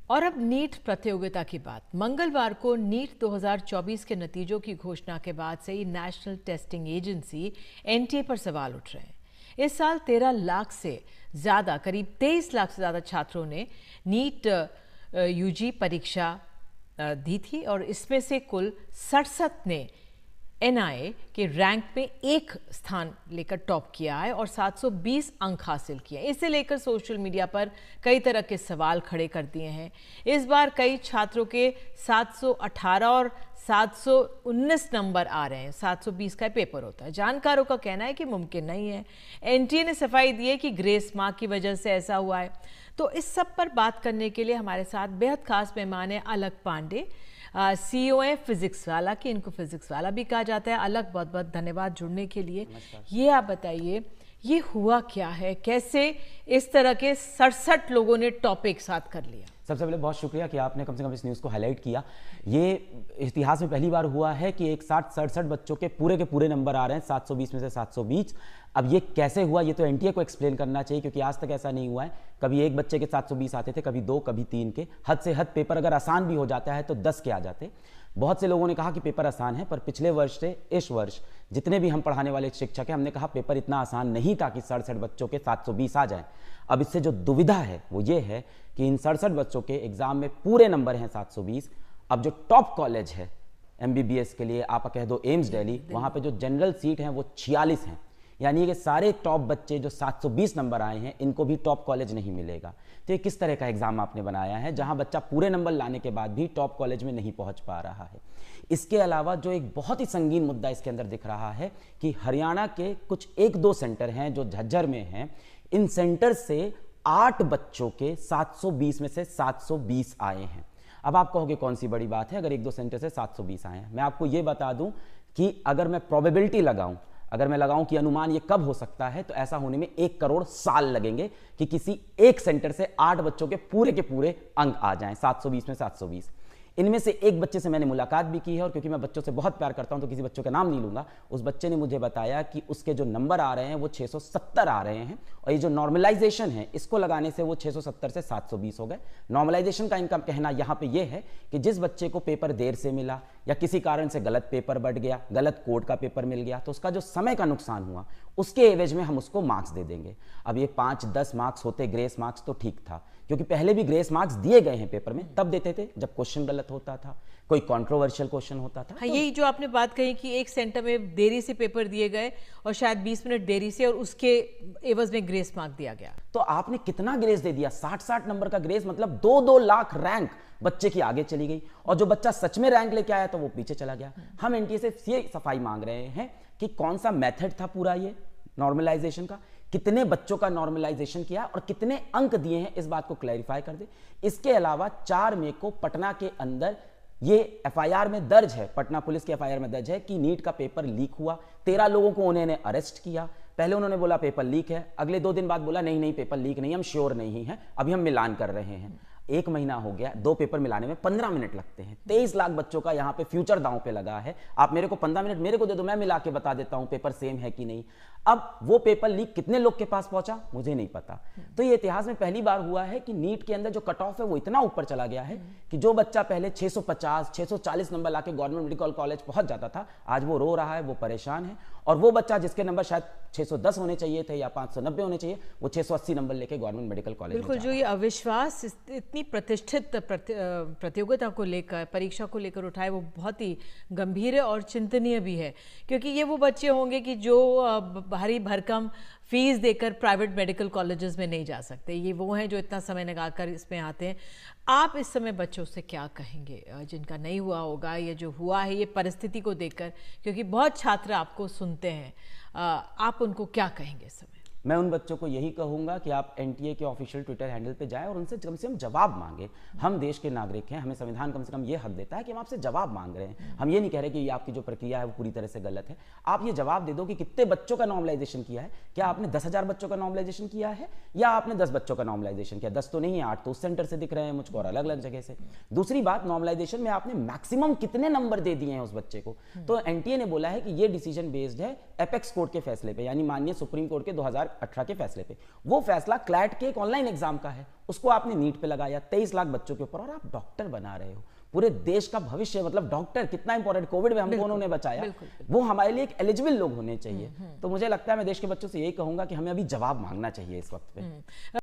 और अब नीट प्रतियोगिता की बात। मंगलवार को नीट 2024 के नतीजों की घोषणा के बाद से ही नेशनल टेस्टिंग एजेंसी एनटीए पर सवाल उठ रहे हैं। इस साल 13 लाख से ज़्यादा, करीब 23 लाख से ज़्यादा छात्रों ने नीट यूजी परीक्षा दी थी और इसमें से कुल 67 ने एनआईए के रैंक में एक स्थान लेकर टॉप किया है और 720 अंक हासिल किए। इसे लेकर सोशल मीडिया पर कई तरह के सवाल खड़े कर दिए हैं। इस बार कई छात्रों के 718 और 719 नंबर आ रहे हैं। 720 का पेपर होता है। जानकारों का कहना है कि मुमकिन नहीं है। एनटीए ने सफाई दी है कि ग्रेस मार्क की वजह से ऐसा हुआ है। तो इस सब पर बात करने के लिए हमारे साथ बेहद खास मेहमान है अलक पांडे, सीईओ है फिजिक्स वाला की, इनको फिजिक्स वाला भी कहा जाता है। अलग बहुत बहुत धन्यवाद जुड़ने के लिए। ये आप बताइए, ये हुआ क्या है, कैसे इस तरह के 67 लोगों ने टॉप एक साथ कर लिया? सबसे पहले बहुत शुक्रिया कि आपने कम से कम इस न्यूज़ को हाईलाइट किया। ये इतिहास में पहली बार हुआ है कि एक साथ 67 बच्चों के पूरे नंबर आ रहे हैं, 720 में से 720। अब ये कैसे हुआ, ये तो एनटीए को एक्सप्लेन करना चाहिए, क्योंकि आज तक ऐसा नहीं हुआ है। कभी एक बच्चे के 720 आते थे, कभी 2, कभी 3 के। हद से हद पेपर अगर आसान भी हो जाता है तो 10 के आ जाते। बहुत से लोगों ने कहा कि पेपर आसान है, पर पिछले वर्ष से इस वर्ष जितने भी हम पढ़ाने वाले शिक्षक हैं, हमने कहा पेपर इतना आसान नहीं था कि 67 बच्चों के 720 आ जाएं। अब इससे जो दुविधा है वो ये है कि इन 67 बच्चों के एग्जाम में पूरे नंबर हैं 720। अब जो टॉप कॉलेज है एमबीबीएस के लिए, आप कह दो एम्स दिल्ली, वहां पे जो जनरल सीट हैं वो 46 हैं। यानी कि सारे टॉप बच्चे जो 720 नंबर आए हैं, इनको भी टॉप कॉलेज नहीं मिलेगा। तो ये किस तरह का एग्जाम आपने बनाया है जहां बच्चा पूरे नंबर लाने के बाद भी टॉप कॉलेज में नहीं पहुंच पा रहा है? इसके अलावा जो एक बहुत ही संगीन मुद्दा इसके अंदर दिख रहा है कि हरियाणा के कुछ 1-2 सेंटर हैं जो झज्जर में हैं। इन सेंटर से 8 बच्चों के 720 में से 720 आए हैं। अब आप कहोगे कौन सी बड़ी बात है अगर 1-2 सेंटर से 720 आए हैं। मैं आपको यह बता दूं कि अगर मैं प्रोबेबिलिटी लगाऊं, अगर मैं लगाऊं कि अनुमान ये कब हो सकता है, तो ऐसा होने में 1 करोड़ साल लगेंगे कि किसी एक सेंटर से 8 बच्चों के पूरे अंक आ जाएं, 720 में 720। इनमें से एक बच्चे से मैंने मुलाकात भी की है, और क्योंकि मैं बच्चों से बहुत प्यार करता हूं तो किसी बच्चों का नाम नहीं लूंगा। उस बच्चे ने मुझे बताया कि उसके जो नंबर आ रहे हैं वो 670 आ रहे हैं, और ये जो नॉर्मलाइजेशन है इसको लगाने से वो 670 से 720 हो गए। नॉर्मलाइजेशन का इनका कहना यहाँ पे ये है कि जिस बच्चे को पेपर देर से मिला या किसी कारण से गलत पेपर बढ़ गया, गलत कोड का पेपर मिल गया, तो उसका जो समय का नुकसान हुआ उसके एवज में हम उसको मार्क्स दे देंगे। अब ये 5-10 मार्क्स होते ग्रेस मार्क्स तो ठीक था, क्योंकि पहले भी ग्रेस मार्क्स दिए गए हैं पेपर में, तब देते थे जब क्वेश्चन गलत होता था, कोई कंट्रोवर्शियल क्वेश्चन होता था। हाँ, यही जो आपने बात कही कि एक सेंटर में देरी से पेपर दिए गए और शायद 20 मिनट देरी से, और उसके एवज में ग्रेस मार्क दिया गया। तो आपने कितना ग्रेस दे दिया? 60-60 नंबर का ग्रेस, मतलब 2-2 लाख रैंक बच्चे की आगे चली गई, और जो बच्चा सच में रैंक लेके आया तो वो पीछे चला गया। हम एनटीए से ये सफाई मांग रहे हैं कि कौन सा मेथड था पूरा ये नॉर्मलाइजेशन का, कितने बच्चों का नॉर्मलाइजेशन किया और कितने अंक दिए हैं, इस बात को क्लैरिफाई कर दे। इसके अलावा 4 मई को पटना के अंदर ये एफआईआर में दर्ज है, पटना पुलिस की एफआईआर में दर्ज है कि नीट का पेपर लीक हुआ। 13 लोगों को उन्होंने अरेस्ट किया। पहले उन्होंने बोला पेपर लीक है, अगले 2 दिन बाद बोला नहीं पेपर लीक नहीं, हम श्योर नहीं है, अभी हम मिलान कर रहे हैं। 1 महीना हो गया, 2 पेपर मिलाने में 15 मिनट लगते हैं। 23 लाख बच्चों का यहाँ पे फ्यूचर दांव पे लगा है। आप मेरे को 15 मिनट मेरे को दे दो, मैं मिला के बता देता हूं पेपर सेम है कि नहीं। अब वो पेपर लीक कितने लोग के पास पहुंचा मुझे नहीं पता। तो ये इतिहास में पहली बार हुआ है कि नीट के अंदर जो कट ऑफ है वो इतना ऊपर चला गया है कि जो बच्चा पहले 650 640 नंबर लाके गवर्नमेंट मेडिकल कॉलेज पहुंच जाता था, आज वो रो रहा है, वो परेशान है। और वो बच्चा जिसके नंबर शायद 610 होने चाहिए थे या 590 होने चाहिए, वो 680 नंबर लेके गवर्नमेंट मेडिकल कॉलेज। बिल्कुल, जो ये अविश्वास इतनी प्रतिष्ठित प्रतियोगिता को लेकर, परीक्षा को लेकर उठाए, वो बहुत ही गंभीर है और चिंतनीय भी है, क्योंकि ये वो बच्चे होंगे कि जो भारी भरकम फीस देकर प्राइवेट मेडिकल कॉलेजेस में नहीं जा सकते। ये वो हैं जो इतना समय लगाकर इसमें आते हैं। आप इस समय बच्चों से क्या कहेंगे जिनका नहीं हुआ होगा, ये जो हुआ है ये परिस्थिति को देखकर, क्योंकि बहुत छात्र आपको सुनते हैं, आप उनको क्या कहेंगे इस समय? मैं उन बच्चों को यही कहूंगा कि आप एनटीए के ऑफिशियल ट्विटर हैंडल पे जाएं और उनसे कम से कम जवाब मांगे। हम देश के नागरिक हैं, हमें संविधान कम से कम ये हक देता है कि हम आपसे जवाब मांग रहे हैं। हम ये नहीं कह रहे कि ये आपकी जो प्रक्रिया है वो पूरी तरह से गलत है। आप ये जवाब दे दो कि कितने बच्चों का नॉर्मलाइजेशन किया है। क्या आपने 10,000 बच्चों का नॉर्मलाइजेशन किया है या आपने 10 बच्चों का नॉर्मलाइजेशन किया? 10 तो नहीं है, 8 तो उस सेंटर से दिख रहे हैं मुझको और अलग अलग जगह से। दूसरी बात, नॉर्मलाइजेशन में आपने मैक्सिमम कितने नंबर दे दिए हैं उस बच्चे को? तो एनटीए ने बोला है कि ये डिसीजन बेस्ड है एपेक्स कोर्ट के फैसले पे, यानी माननीय सुप्रीम कोर्ट के 2018 के फैसले पे। वो फैसला क्लैट के एक ऑनलाइन एग्जाम का है, उसको आपने नीट पे लगाया 23 लाख बच्चों के ऊपर, और आप डॉक्टर बना रहे हो। पूरे देश का भविष्य, मतलब डॉक्टर कितना इंपॉर्टेंट, कोविड में हमको उन्होंने बचाया, वो हमारे लिए एक एलिजिबल लोग होने चाहिए। तो मुझे लगता है मैं देश के बच्चों से यही कहूंगा कि हमें अभी जवाब मांगना चाहिए इस वक्त पे।